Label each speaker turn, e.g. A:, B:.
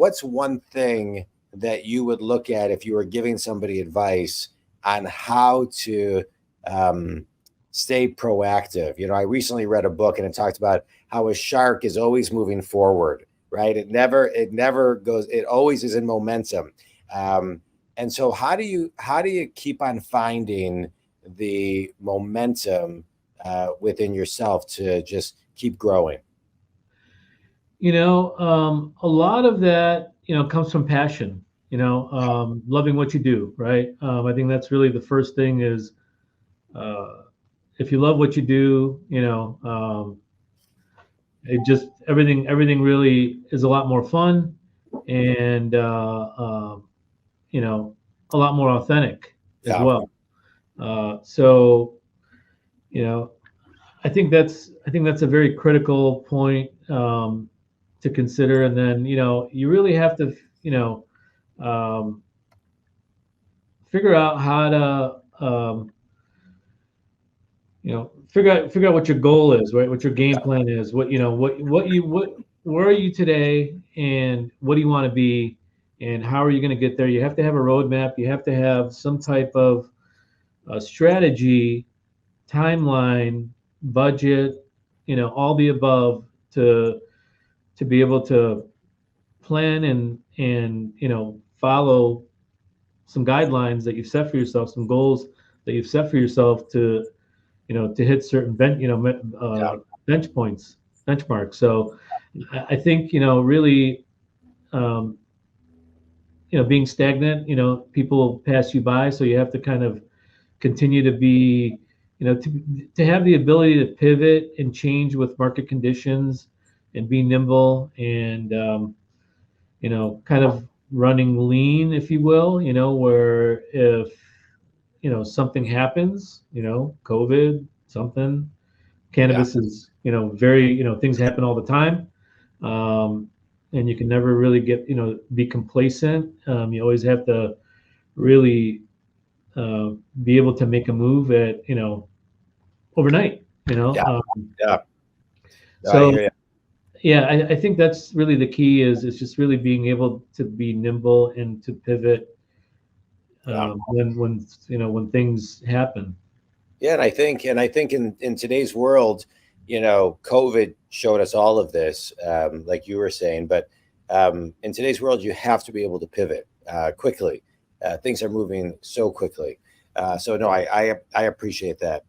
A: what's one thing that you would look at if you were giving somebody advice on how to stay proactive? You know, I recently read a book and it talked about how a shark is always moving forward, right? It never goes, it always is in momentum. And so how do you keep on finding the momentum within yourself to just keep growing?
B: You know, a lot of that, you know, comes from passion, you know, loving what you do, right? I think that's really the first thing is, if you love what you do, you know, it just everything really is a lot more fun, and you know, a lot more authentic as
A: Yeah.
B: well. So you know, I think that's a very critical point to consider. And then you know, you really have to um, figure out how to figure out what your goal is, right? What your game plan is. What you know, what where are you today, and what do you want to be, and how are you going to get there? You have to have a roadmap. You have to have some type of strategy, timeline, budget, you know, all the above to be able to plan and you know, follow some guidelines that you've set for yourself, some goals that you've set for yourself to, you know, to hit certain
A: Yeah.
B: benchmarks. So I think, you know, really, um, you know, being stagnant, you know, people pass you by, so you have to kind of continue to be, you know, to have the ability to pivot and change with market conditions and be nimble and you know, kind of running lean, if you will, you know, where if, you know, something happens, you know, COVID, something,
A: Yeah.
B: cannabis is, you know, very, you know, things happen all the time. Um, and you can never really get, you know, be complacent. You always have to really be able to make a move at, you know, overnight, you know.
A: Yeah. Yeah. No, I
B: So
A: hear you.
B: yeah, I think that's really the key is just really being able to be nimble and to pivot
A: Yeah.
B: when you know, when things happen.
A: Yeah, and I think in today's world, you know, COVID showed us all of this, like you were saying. But in today's world, you have to be able to pivot quickly. Things are moving so quickly. So no, I appreciate that.